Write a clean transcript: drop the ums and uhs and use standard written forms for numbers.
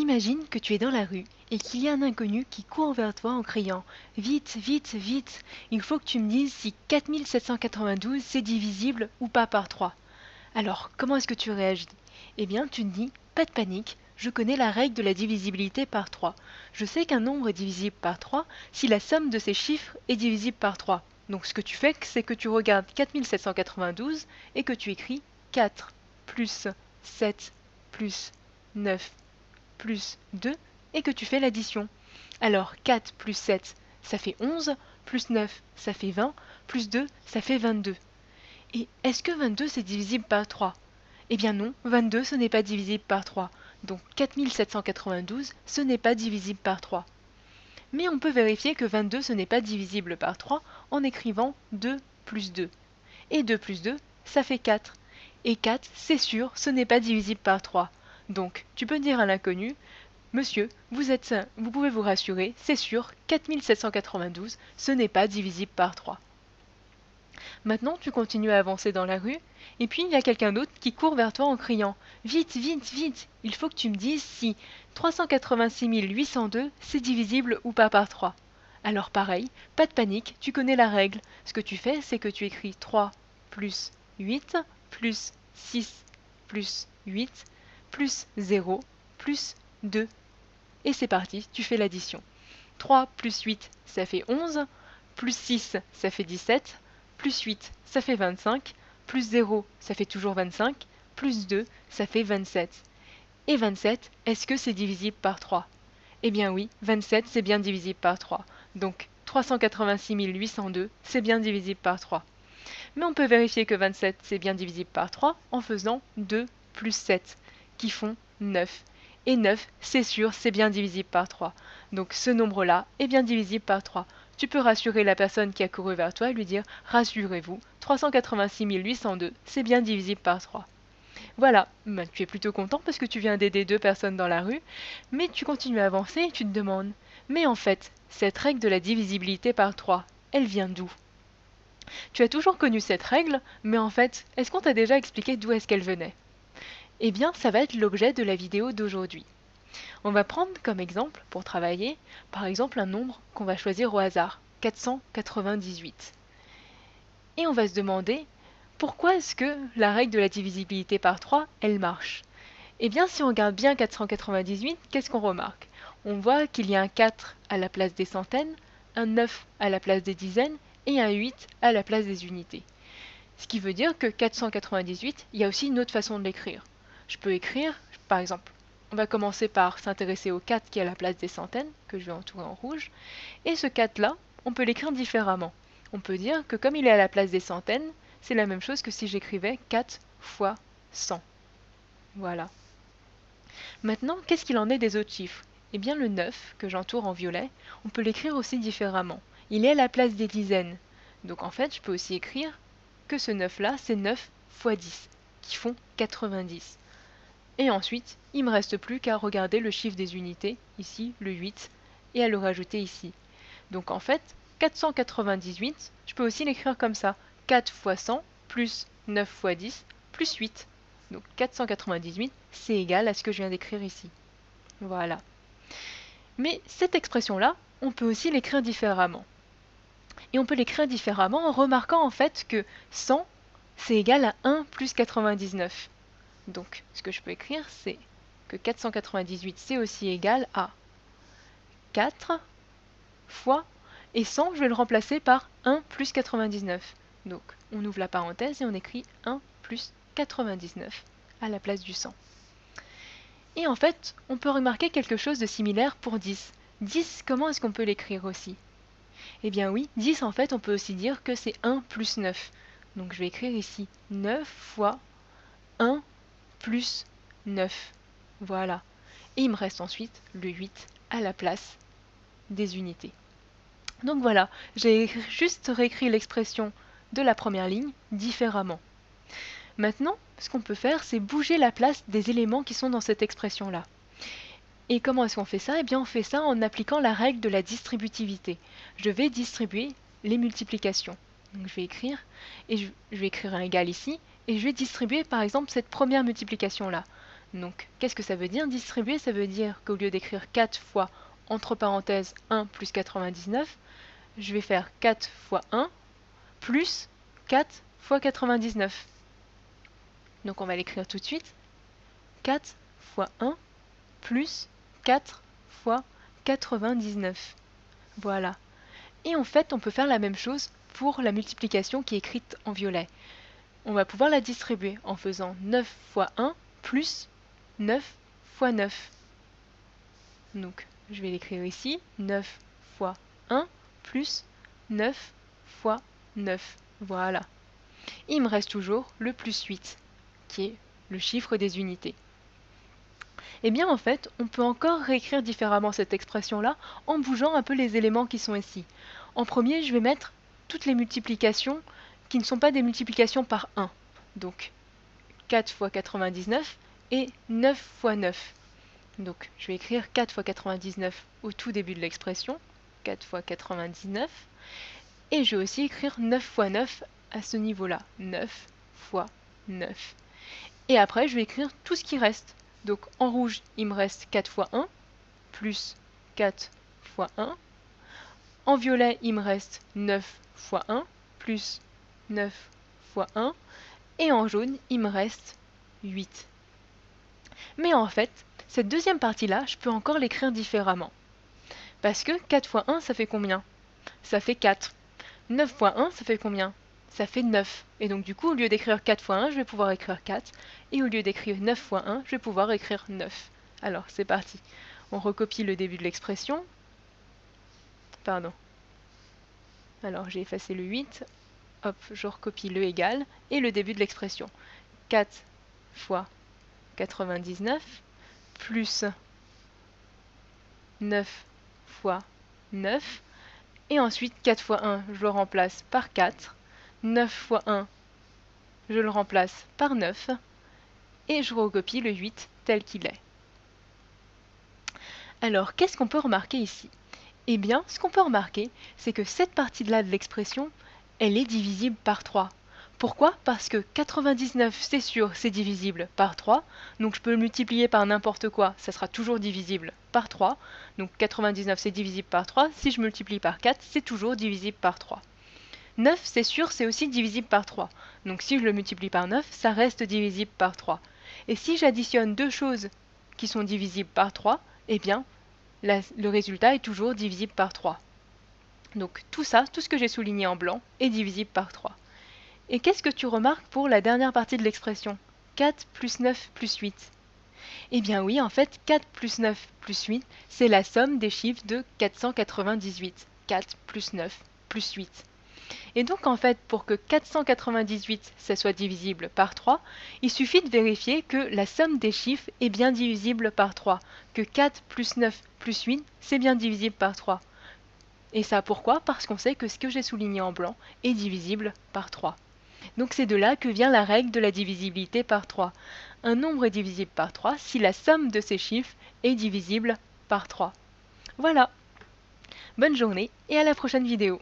Imagine que tu es dans la rue et qu'il y a un inconnu qui court vers toi en criant « Vite, vite, vite, il faut que tu me dises si 4792 c'est divisible ou pas par 3. » Alors, comment est-ce que tu réagis? Eh bien, tu te dis « Pas de panique, je connais la règle de la divisibilité par 3. Je sais qu'un nombre est divisible par 3 si la somme de ses chiffres est divisible par 3. » Donc ce que tu fais, c'est que tu regardes 4792 et que tu écris 4 plus 7 plus 9 plus 2 et que tu fais l'addition. Alors 4 plus 7, ça fait 11, plus 9, ça fait 20, plus 2, ça fait 22. Et est-ce que 22 c'est divisible par 3? Eh bien non, 22 ce n'est pas divisible par 3. Donc 4792 ce n'est pas divisible par 3. Mais on peut vérifier que 22 ce n'est pas divisible par 3 en écrivant 2 plus 2. Et 2 plus 2, ça fait 4. Et 4, c'est sûr, ce n'est pas divisible par 3. Donc, tu peux dire à l'inconnu, monsieur, vous pouvez vous rassurer, c'est sûr, 4792, ce n'est pas divisible par 3. Maintenant, tu continues à avancer dans la rue, et puis il y a quelqu'un d'autre qui court vers toi en criant « Vite, vite, vite, il faut que tu me dises si 386 802, c'est divisible ou pas par 3. » Alors pareil, pas de panique, tu connais la règle. Ce que tu fais, c'est que tu écris 3 plus 8 plus 6 plus 8 plus 0 plus 2. Et c'est parti, tu fais l'addition. 3 plus 8, ça fait 11, plus 6, ça fait 17, plus 8, ça fait 25, plus 0, ça fait toujours 25, plus 2, ça fait 27. Et 27, est-ce que c'est divisible par 3? Eh bien oui, 27, c'est bien divisible par 3. Donc 386 802, c'est bien divisible par 3. Mais on peut vérifier que 27, c'est bien divisible par 3 en faisant 2 plus 7, qui font 9. Et 9, c'est sûr, c'est bien divisible par 3. Donc ce nombre-là est bien divisible par 3. Tu peux rassurer la personne qui a couru vers toi et lui dire « Rassurez-vous, 386 802, c'est bien divisible par 3. » Voilà, ben, tu es plutôt content parce que tu viens d'aider deux personnes dans la rue, mais tu continues à avancer et tu te demandes « Mais en fait, cette règle de la divisibilité par 3, elle vient d'où ?» Tu as toujours connu cette règle, mais en fait, est-ce qu'on t'a déjà expliqué d'où est-ce qu'elle venait? Eh bien, ça va être l'objet de la vidéo d'aujourd'hui. On va prendre comme exemple, pour travailler, par exemple un nombre qu'on va choisir au hasard, 498. Et on va se demander, pourquoi est-ce que la règle de la divisibilité par 3, elle marche? Eh bien, si on regarde bien 498, qu'est-ce qu'on remarque? On voit qu'il y a un 4 à la place des centaines, un 9 à la place des dizaines et un 8 à la place des unités. Ce qui veut dire que 498, il y a aussi une autre façon de l'écrire. Je peux écrire, par exemple, on va commencer par s'intéresser au 4 qui est à la place des centaines, que je vais entourer en rouge, et ce 4-là, on peut l'écrire différemment. On peut dire que comme il est à la place des centaines, c'est la même chose que si j'écrivais 4 fois 100. Voilà. Maintenant, qu'est-ce qu'il en est des autres chiffres? Eh bien le 9, que j'entoure en violet, on peut l'écrire aussi différemment. Il est à la place des dizaines. Donc en fait, je peux aussi écrire que ce 9-là, c'est 9 fois 10, qui font 90. Et ensuite, il ne me reste plus qu'à regarder le chiffre des unités, ici le 8, et à le rajouter ici. Donc en fait, 498, je peux aussi l'écrire comme ça. 4 fois 100 plus 9 fois 10 plus 8. Donc 498, c'est égal à ce que je viens d'écrire ici. Voilà. Mais cette expression-là, on peut aussi l'écrire différemment. Et on peut l'écrire différemment en remarquant en fait que 100, c'est égal à 1 plus 99. Donc, ce que je peux écrire, c'est que 498, c'est aussi égal à 4 fois, et 100, je vais le remplacer par 1 plus 99. Donc, on ouvre la parenthèse et on écrit 1 plus 99 à la place du 100. Et en fait, on peut remarquer quelque chose de similaire pour 10. 10, comment est-ce qu'on peut l'écrire aussi? Eh bien oui, 10 en fait, on peut aussi dire que c'est 1 plus 9. Donc je vais écrire ici 9 fois 1 plus 9. Voilà. Et il me reste ensuite le 8 à la place des unités. Donc voilà, j'ai juste réécrit l'expression de la première ligne différemment. Maintenant, ce qu'on peut faire, c'est bouger la place des éléments qui sont dans cette expression-là. Et comment est-ce qu'on fait ça? Eh bien, on fait ça en appliquant la règle de la distributivité. Je vais distribuer les multiplications. Donc, je vais écrire, et je vais écrire un égal ici, et je vais distribuer par exemple cette première multiplication-là. Donc, qu'est-ce que ça veut dire? Distribuer, ça veut dire qu'au lieu d'écrire 4 fois, entre parenthèses, 1 plus 99, je vais faire 4 fois 1 plus 4 fois 99. Donc, on va l'écrire tout de suite. 4 fois 1 plus 4 fois 99. Voilà. Et en fait, on peut faire la même chose pour la multiplication qui est écrite en violet. On va pouvoir la distribuer en faisant 9 fois 1 plus 9 fois 9. Donc, je vais l'écrire ici. 9 fois 1 plus 9 fois 9. Voilà. Et il me reste toujours le plus 8, qui est le chiffre des unités. Eh bien, en fait, on peut encore réécrire différemment cette expression-là en bougeant un peu les éléments qui sont ici. En premier, je vais mettre toutes les multiplications qui ne sont pas des multiplications par 1. Donc, 4 fois 99 et 9 fois 9. Donc, je vais écrire 4 fois 99 au tout début de l'expression. 4 fois 99. Et je vais aussi écrire 9 fois 9 à ce niveau-là. 9 fois 9. Et après, je vais écrire tout ce qui reste. Donc, en rouge, il me reste 4 fois 1, plus 4 fois 1. En violet, il me reste 9 fois 1, plus 9 fois 1. Et en jaune, il me reste 8. Mais en fait, cette deuxième partie-là, je peux encore l'écrire différemment. Parce que 4 fois 1, ça fait combien? Ça fait 4. 9 fois 1, ça fait combien? Ça fait 9. Et donc du coup, au lieu d'écrire 4 fois 1, je vais pouvoir écrire 4. Et au lieu d'écrire 9 fois 1, je vais pouvoir écrire 9. Alors, c'est parti. On recopie le début de l'expression. Pardon. Alors, j'ai effacé le 8. Hop, je recopie le égal et le début de l'expression. 4 fois 99 plus 9 fois 9. Et ensuite, 4 fois 1, je le remplace par 4. 9 fois 1, je le remplace par 9. Et je recopie le 8 tel qu'il est. Alors, qu'est-ce qu'on peut remarquer ici? Eh bien, ce qu'on peut remarquer, c'est que cette partie-là de l'expression, elle est divisible par 3. Pourquoi? Parce que 99, c'est sûr, c'est divisible par 3. Donc je peux le multiplier par n'importe quoi, ça sera toujours divisible par 3. Donc 99, c'est divisible par 3. Si je multiplie par 4, c'est toujours divisible par 3. 9, c'est sûr, c'est aussi divisible par 3. Donc si je le multiplie par 9, ça reste divisible par 3. Et si j'additionne deux choses qui sont divisibles par 3, eh bien, le résultat est toujours divisible par 3. Donc tout ça, tout ce que j'ai souligné en blanc, est divisible par 3. Et qu'est-ce que tu remarques pour la dernière partie de l'expression? 4 plus 9 plus 8. Eh bien oui, en fait, 4 plus 9 plus 8, c'est la somme des chiffres de 498. 4 plus 9 plus 8. Et donc en fait, pour que 498 ça soit divisible par 3, il suffit de vérifier que la somme des chiffres est bien divisible par 3, que 4 plus 9 plus 8, c'est bien divisible par 3. Et ça pourquoi? Parce qu'on sait que ce que j'ai souligné en blanc est divisible par 3. Donc c'est de là que vient la règle de la divisibilité par 3. Un nombre est divisible par 3 si la somme de ses chiffres est divisible par 3. Voilà. Bonne journée et à la prochaine vidéo.